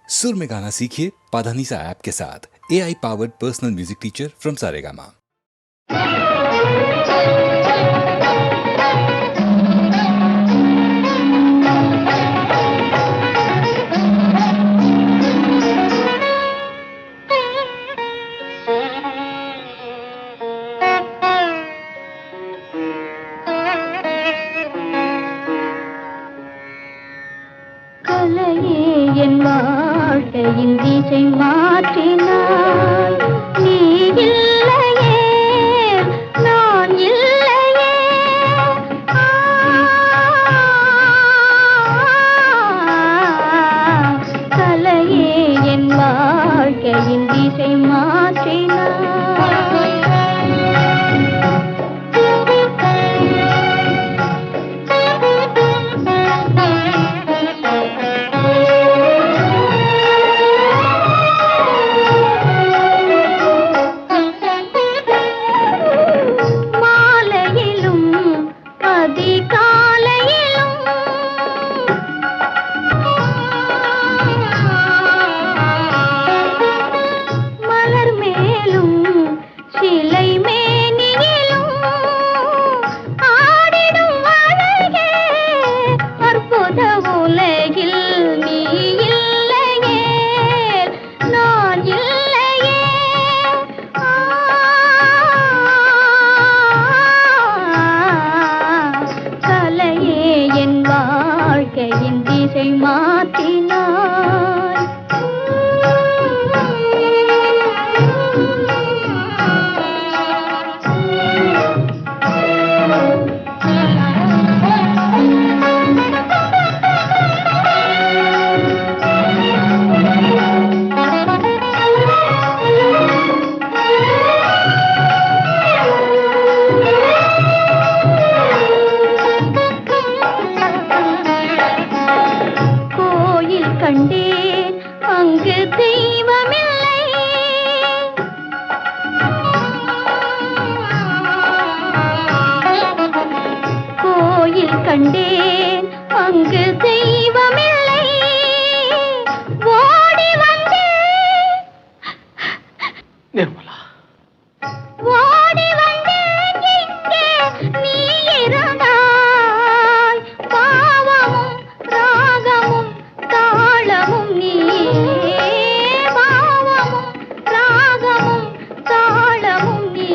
सुर में गाना सीखिए पाधानीसा ऐप के साथ। AI powered personal music teacher from Saregama. திசை மாற்றினாய் நீ இல்லையே நான் இல்லையே கலையே என் வாழ்க்கையின் திசை மாற்றினாய் கண்டேன் அங்கு தெய்வமில்லை ஓடி வந்தேன் நிர்மலா ஓடி வந்தேன் இங்கே நீ இருந்தாய் பாவமும் ராகமும் தாளமும் நீ பாவமும் ராகமும் தாளமும் நீ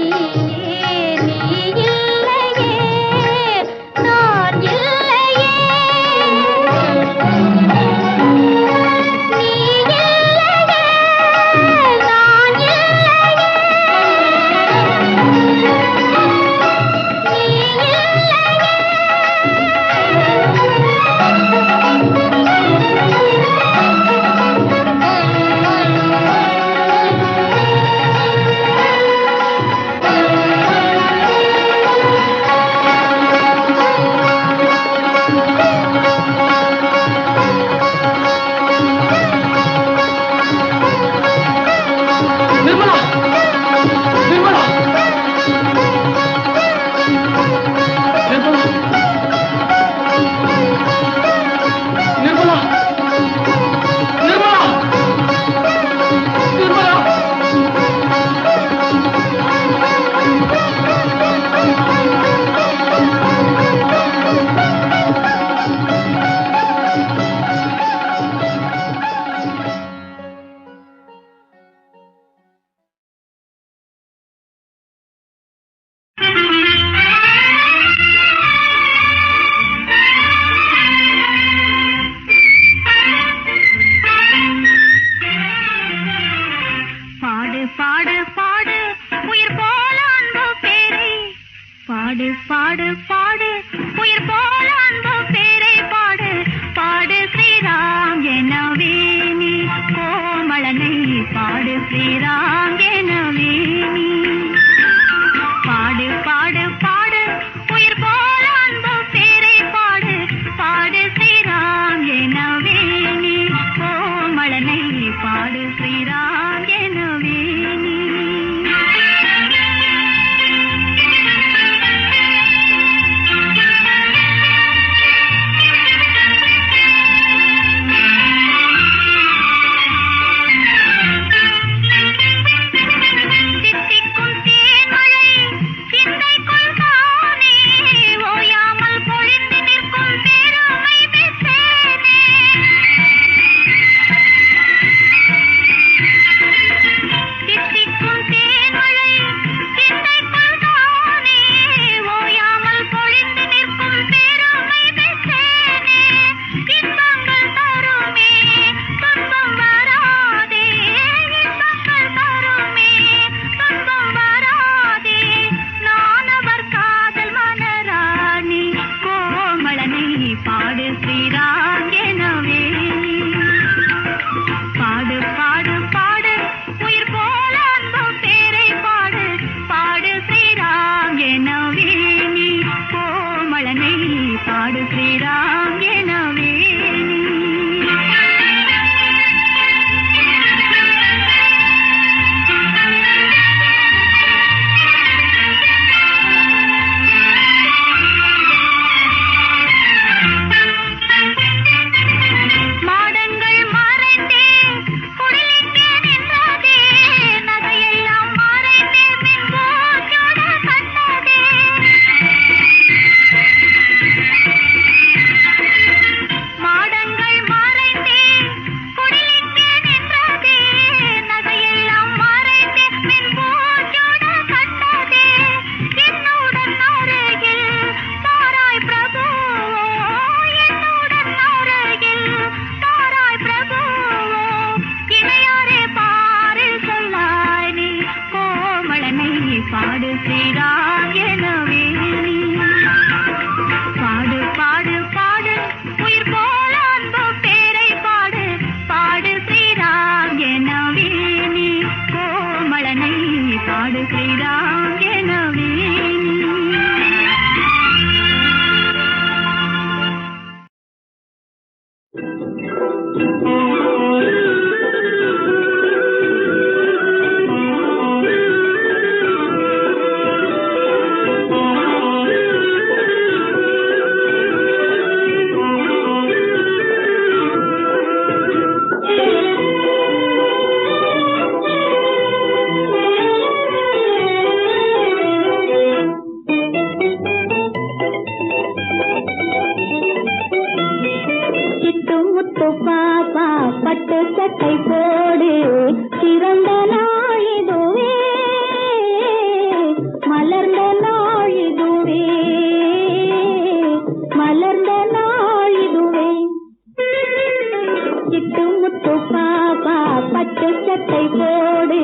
சிட்டு முத்து பாப்பா பட்டு சட்டை போடு சிறந்த நாள் இதுவே மலர்ந்த நாள் இதுவே மலர்ந்த நாள் இதுவே சிட்டு முத்து பாப்பா பட்டு சட்டை போடு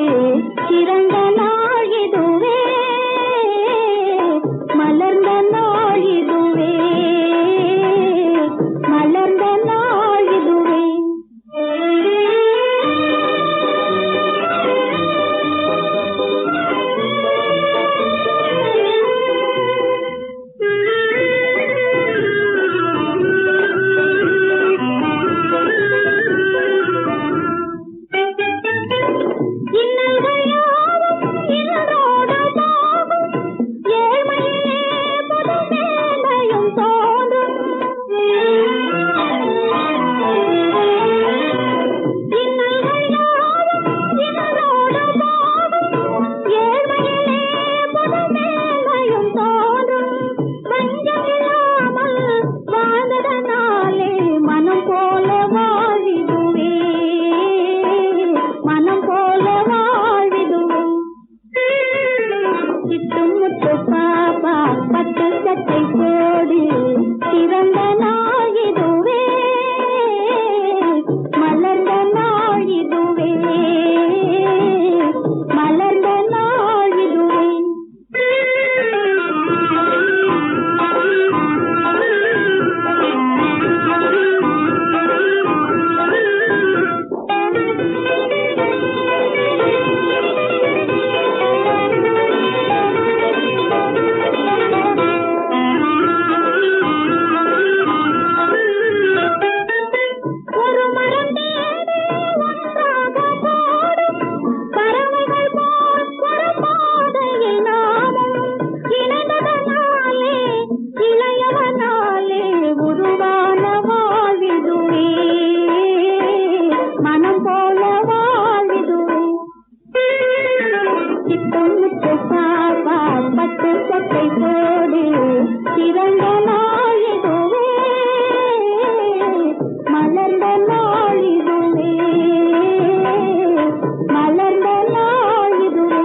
சிறந்த நாள் இதுவே மலர்ந்த நாள் இதுவே மலர்ந்த நாள் இதுவே இன்னல்கள் யாவும் இதனோடு போகும் ஏழ்மையிலே புதுமேலையும் தோன்றும் இன்னல்கள் யாவும் இதனோடு போகும் ஏழ்மையிலே புதுமேலையும் தோன்றும் வஞ்சமில்லாமல் வாழ்ந்ததனாலே மனம் போல வாழிடுவே மனம் போல வாழிடுவே சிட்டு முத்து பாப்பா பட்டு சட்டை போடு சிறந்த நாள் இதுவே மலர்ந்த நாள் இதுவே மலர்ந்த நாள் இதுவே ஒரு மரம் தேடி ஒன்றாக பாடும் பறவைகள் போல் ஒரு பாதையில் நாமும் இணைந்ததனாலே இளையவனாலே உருவான வாழ்விதுவே மனம் போல வாழ்விதுவே சிட்டு முத்து பாப்பா பட்டு சட்டை போடு சிறந்த நாள் இதுவே மலர்ந்த நாள் இதுவே மலர்ந்த நாள் இதுவே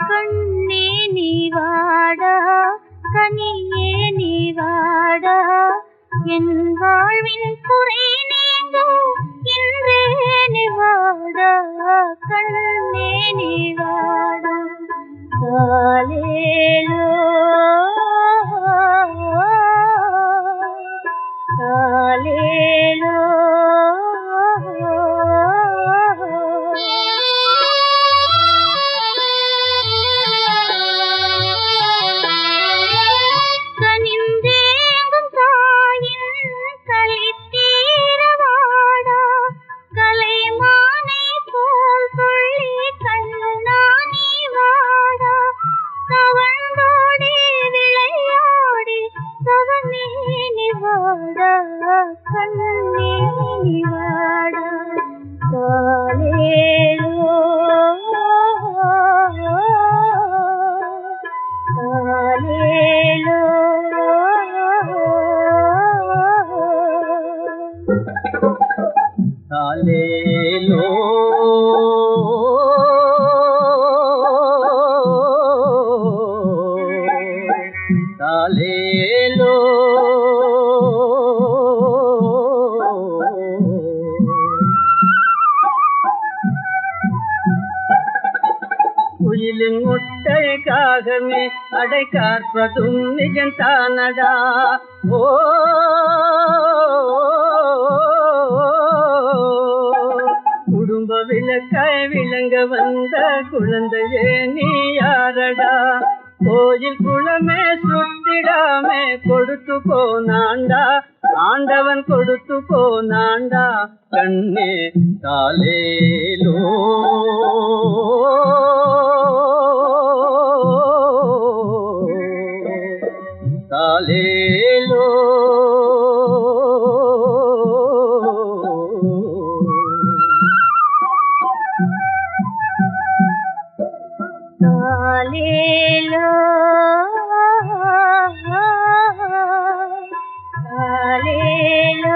கண்ணே நீ வாடா கனியே நீ வாடா என் வாழ்வின் குறை நீங்க இன்றே நீ வாடா கண்ணே நீ வாடா காலேலோ காலேலோ கனிந்தேங்கும் தாயின் களித்தீரவாடா கலைமானை போல் சொல்லி கண்ணானி வாடா தவழ்ந்தோடி விளையாடி தவமேனி வாடா கண்ணேனி வாடா காலேலோ காலேலோ காலேலோ காலேலோ குயிலின் முட்டைக்காகவே அடை காற்பதும் நிஜந்தானடா ஓ குடும்ப விளக்காய் விளங்க வந்த குழந்தையே நீ யாரடா கோயில் குளமே சுற்றி கொடுத்திடாமே கொடுத்து போனாண்டா ஆண்டவன் கொடுத்து போனாண்டா கண்ணே தாலேலோ தாலேலோ தாலேலோ தாலேலோ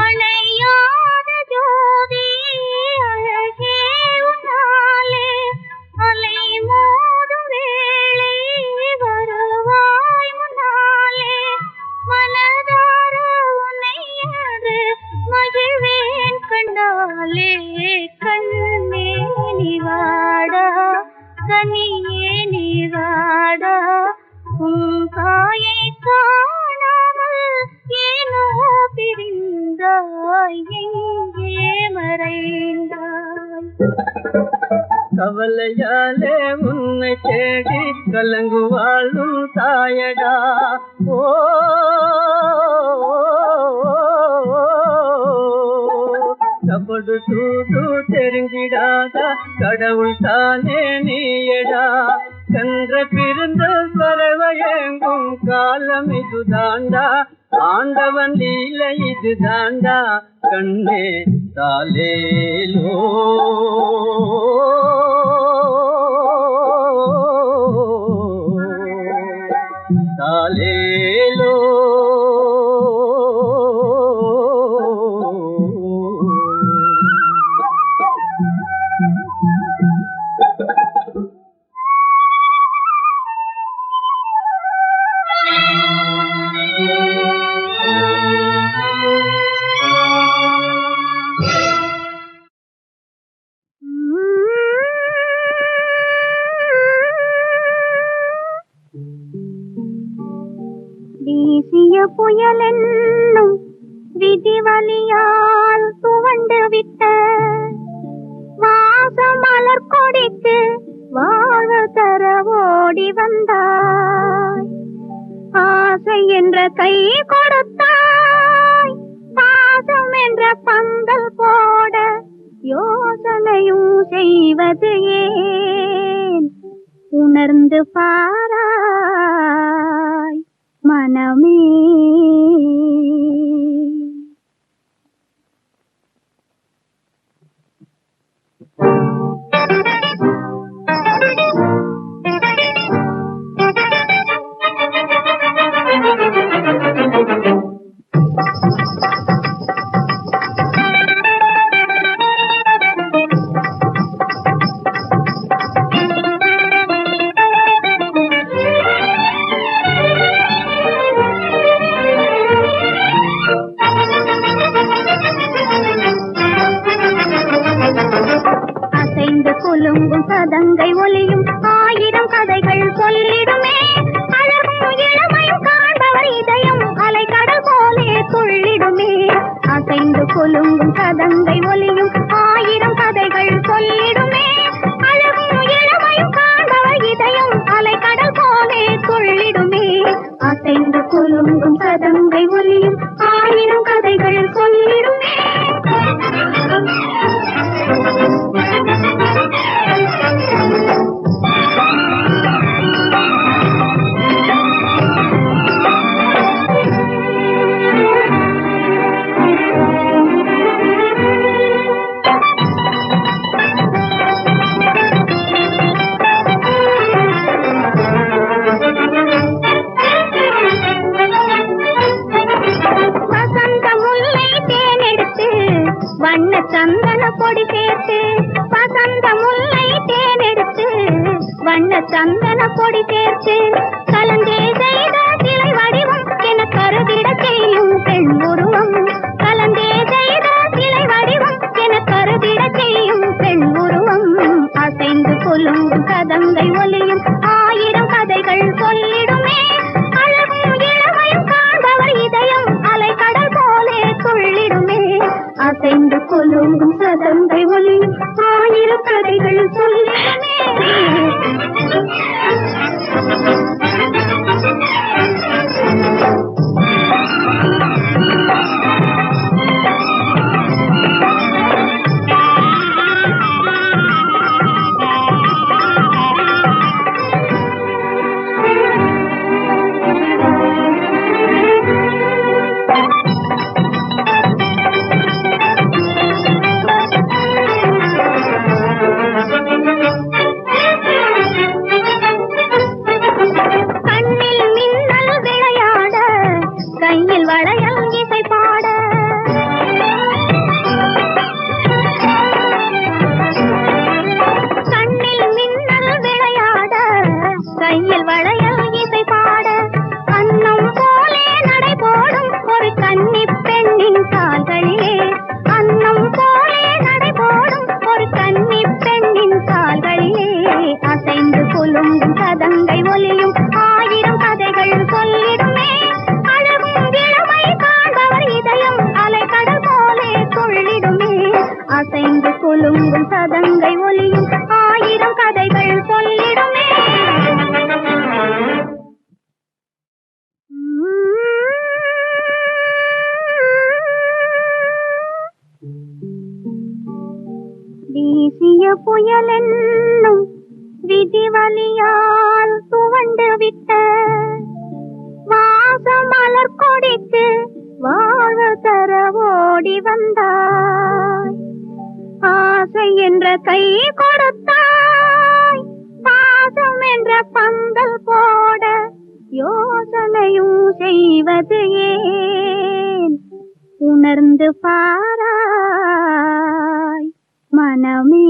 அணையாத ஜோதி அழகே உன்னாலே அலை மோதும் வேளை வருவாய் முன்னாலே மனதார உன்னையது மகிழ்வேன் கண்டாலே கண்ணே நீவாடா கனியே நீவாடா உன் தாயை காணாமல் ஏனோ பிரிந்தாய் எங்கே மறைந்தாய் கவலையாலே உன்னை தேடி கலங்குவாளும் தாயடா ஓ கபடு தூது தெரிஞ்சிடாதா கடவுள் தானே நீயடா சென்ற பிறந்த பறவையெங்கும் காலம் இது தாண்டா ஆண்டவன் லீலை இது தாண்டா கண்ணே தாலேலோ தாலேலோ வீசிய புயலென்னும் விதிவலியால் துவண்டு விட்ட வாசம் மலர் கொடிக்கு வாழ தர ஓடி வந்தாய் ஆசை என்ற கை கொடுத்தாய் பாசம் என்ற பந்தல் போட யோசனையும் செய்வது ஏன் உணர்ந்து பாராய் மனமே குலுங்கும் சதங்கை ஒலியும் ஆயிரம் கதைகள் சொல்லிடுமே அழகும் இளமையும் காண்பவர் இதயம் அலைக்கடல் போலே துள்ளிடுமே அசைந்து குலுங்கும் சதங்கை ஒலியும் ஆயிரம் கதைகள் சொல்லிடுமே அழகும் இளமையும் காண்பவர் இதயம் அலைக்கடல் போலே துள்ளிடுமே அசைந்து குலுங்கும் சதங்கை ஒலியும் ஆயிரம் கதைகள் சொல்லிடுமே வண்ண சந்தன பொடி சேர்த்து வசந்த முல்லை தேனெடுத்து வண்ண சந்தன பொடி சேர்த்து கலந்தே செய்த சிலை வடிவம் என கருதிட செய்யும் பெண் உருவம் கலந்தே செய்த சிலை வடிவம் என கருதிட செய்யும் பெண் உருவம் அசைந்து கொல்லும் கதங்கை ஒலியும் ஆயிரம் கதைகள் சொல்லிடுமே அழகும் இளமையும் காண்பவர் இதயம் அலைக்கடல் போலே துள்ளிடுமே குலுங்கும் சதங்கை ஒலியும் ஆயிரம் கதைகள் சொல்லுமே. சதங்கை ஒலியும் ஆயிரம் கதைகள் சொல்லிடுமே. வீசிய புயலென்னும் விதிவலியால் துவண்டு விட்ட வாசமலர் கொடிக்கு வாழ தர ஓடி வந்தாய். ஆசை என்ற கை கொடுத்தாய், பாசம் என்ற பந்தல் போட யோசனையும் செய்வது ஏன்? உணர்ந்து பாராய் மனமே.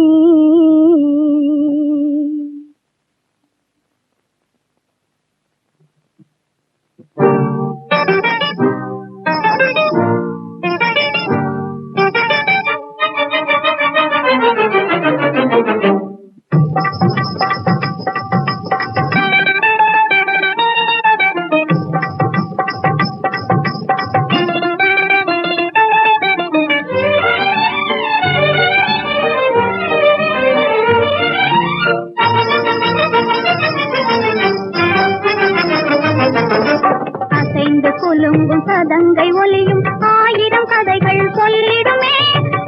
குலுங்கும் சதங்கை ஒலியும் ஆயிரம் கதைகள் சொல்லிடுமே.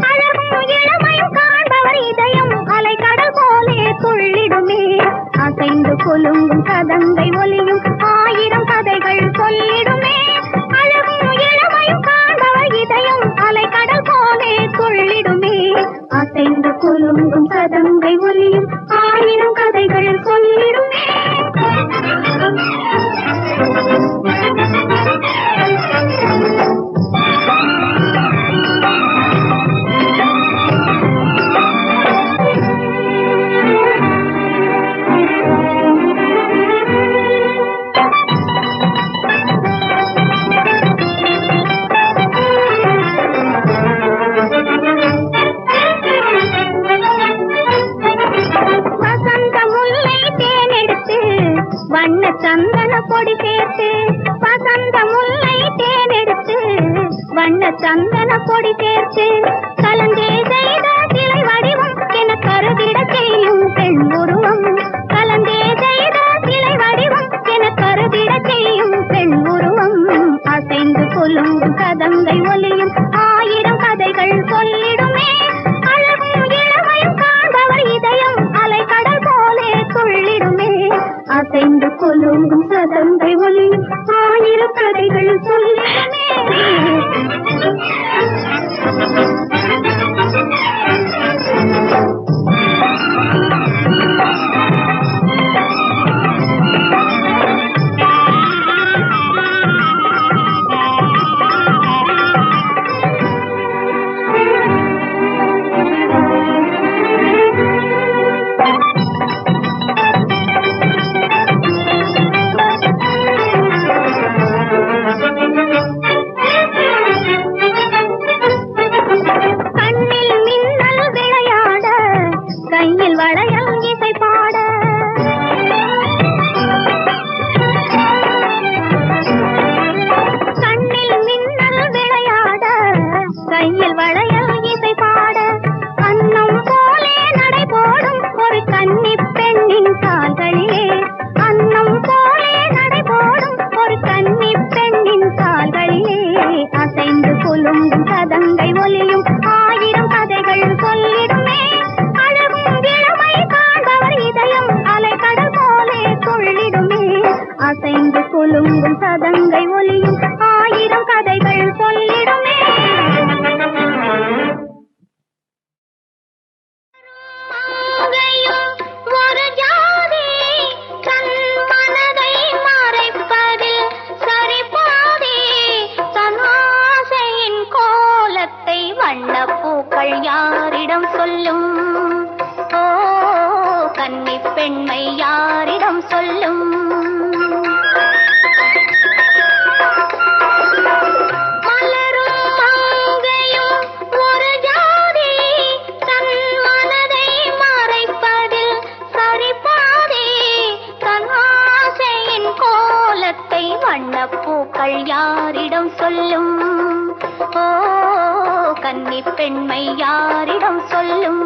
அழகும் இளமையும் காண்பவர் இதயம் அலை கடல் போலே துள்ளிடுமே. அசைந்து குலுங்கும் சதங்கை ஒலியும் ஆயிரம் கதைகள் சொல்லிடுமே. அழகும் இளமையும் காண்பவர் இதயம் அலை கடல் போலே துள்ளிடுமே. அசைந்து குலுங்கும் சதங்கை ஒலியும் ஆயிரம் கதைகள் சொல்லிடுமே. வண்ண சந்தன பொடி சேர்த்து வசந்த முல்லை தேனெடுத்து வண்ண சந்தன பொடி சேர்த்து கலந்தே செய்த சிலை வடிவம் என கருதிட செய்யும் பெண் உருவம். கலந்தே செய்த சிலை வடிவம் என கருதிட செய்யும் பெண் உருவம். அசைந்து குலுங்கும் சதங்கை ஒலியும் ஆயிரம் கதைகள் சொல்லிடுமே. அழகும் இளமையும் காண்பவர் இதயம் அலை கடல் போலே துள்ளிடுமே. அசைந்து குலுங்கும் சதங்கை ஒலியும் ஆயிரம் கதைகள் சொல்லிடுமே. வண்ணப்பூக்கள் யாரிடம் சொல்லும்? ஓ கன்னி பெண்மை யாரிடம் சொல்லும்? வண்ணப்பூக்கள் யாரிடம் சொல்லும்? ஓ கன்னி பெண்மை யாரிடம் சொல்லும்?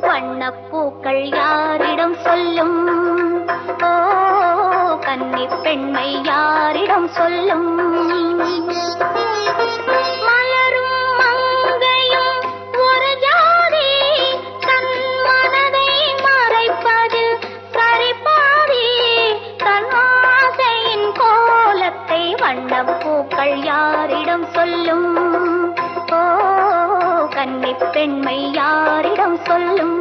வண்ணப்பூக்கள் யாரிடம் சொல்லும்? ஓ கன்னி பெண்மை யாரிடம் சொல்லும்? மலரும் மங்கையும் ஒரு ஜாதி தன் மனதை மறைப்பதில் சரிபாதி தன் ஆசையின் கோலத்தை வண்ணப்பூக்கள் யாரிடம் சொல்லும்? ஓ கன்னி பெண்மை யாரிடம் சொல்லும்?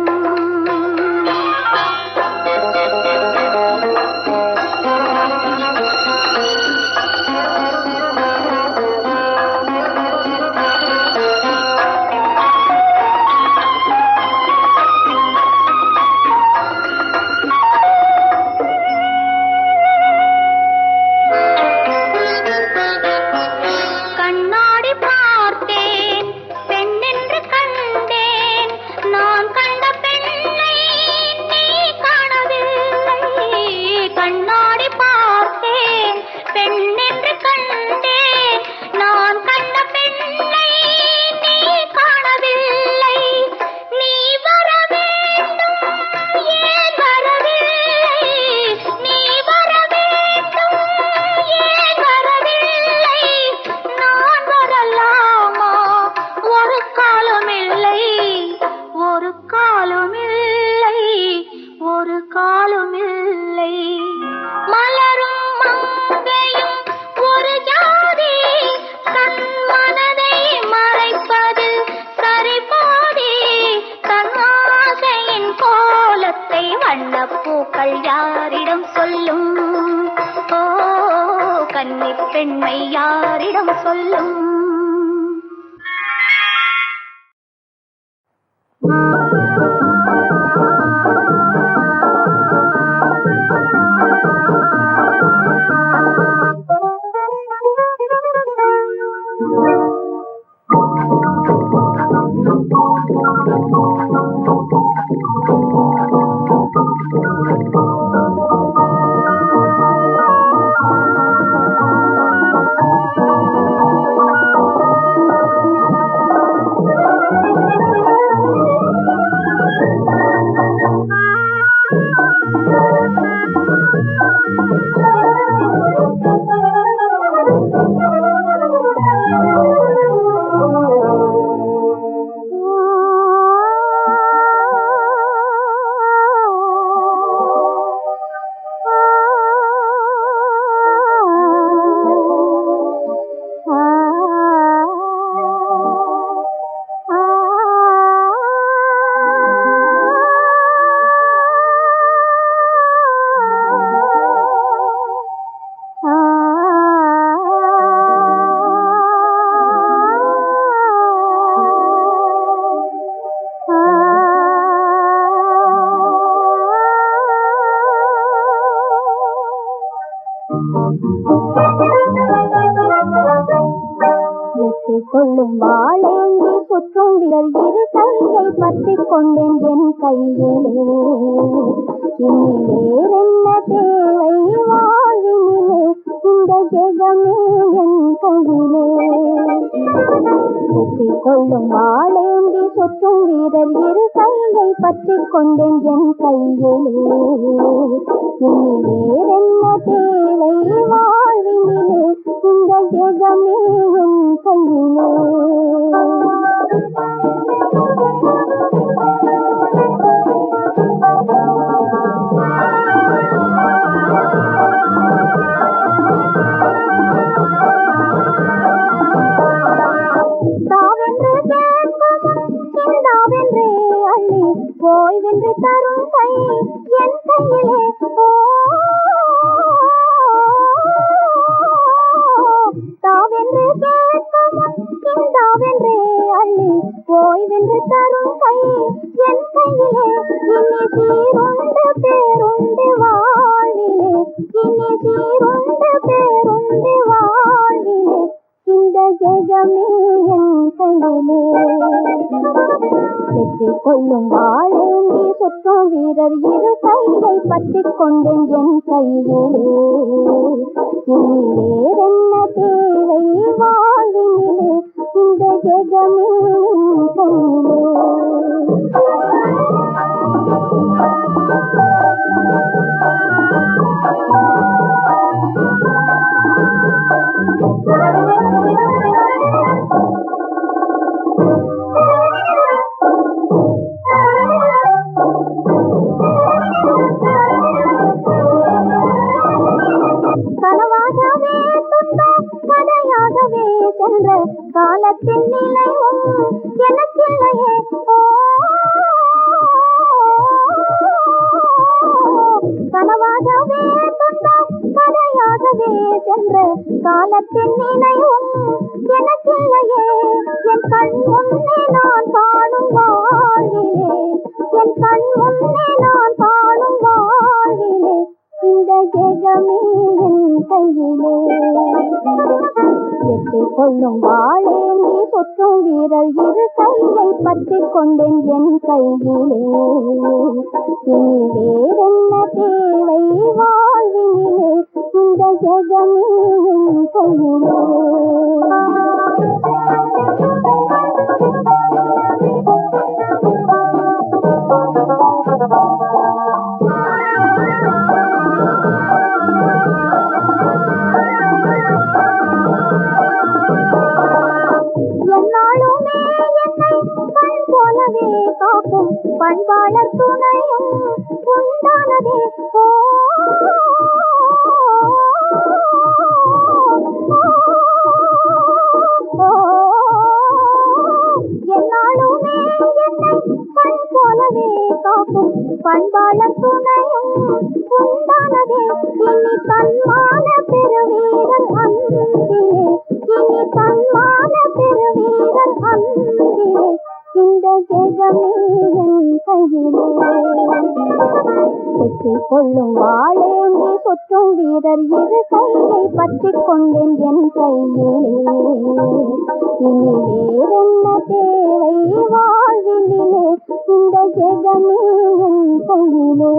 வண்ணப்பூக்கள் யாரிடம் சொல்லும்? ஓ கன்னி பெண்மை யாரிடம் சொல்லும்? கொள்ளும் வாழேந்தி சுற்றும் விரல் இரு கையை பற்றிக் கொண்டேன் என் கையிலே இனி வேறென்ன தேவை வாழ்வினிலே, இந்த ஜெகமே என் கையிலே. வெற்றி கொள்ளும் வாளேந்தி சுற்றும் வீரர் இரு கையை பற்றிக் கொண்டேன் என் கையிலே. இனி வேறென்ன தேவை வாழ்வினிலே, இந்த ஜெகமே என் கையிலே. தாவென்று கேட்கும் சிந்தாவென்றே அள்ளி ஓய்வென்று தரும் கை என் கையிலே. தாவென்று கேட்கும் சிந்தாவென்றே அள்ளி ஓய்வென்று தரும் கை என் கையிலே. இனி சீருண்டு பேருண்டு வாழ்விலே, இனி சீருண்டு பேருண்டு வாழ்விலே, இந்த ஜெகமே என் கையிலே. வெற்றி கொள்ளும் வாளேந்தி சுற்றும் வீரர் இரு கையை பற்றிக் கொண்டேன் என் கையிலே. இனி வேறென்ன தேவை வாழ்வினிலே, இந்த ஜெகமே என் கையிலே. கனவாகவே துன்பம் கதையாகவே சென்ற காலத்தின் நிலையும் எனக்கில்லையே. கனவாகவே துன்பம் கதையாகவே சென்ற காலத்தின் நிலையும் எனக்கில்லையே. என் கண் முன்னே நான் காணும் வாழ்விலே, என் கண் முன்னே நான் காணும் வாழ்விலே, இந்த ஜெகமே என் கையிலே. வெற்றி கொள்ளும் வாளேந்தி சுற்றும் வீரர் இரு கையை பற்றிக் கொண்டேன் என் கையிலே. இனி வேறென்ன தேவை வாழ்வினிலே, இந்த ஜெகமே என் கையிலே. என்னாலுமே என்னை கண் போலவே காக்கும் பண்பாளர் துணையும் உண்டானதே. என்னாலுமே என்னை கண் போலவே காக்கும் பண்பாளர் துணையும் உண்டானதே. இனி தன்மான பெருவீரன் அன்பிலே, இனி தன்மான பெருவீரன் அன்பிலே, இந்த ஜெகமே என் கையிலே. வெற்றி கொள்ளும் வாளேந்தி சுற்றும் வீரர் இரு கையை பற்றிக் கொண்டேன் என் கையிலே. இனி வேறென்ன தேவை வாழ்வினிலே, இந்த ஜெகமே என் கையிலே.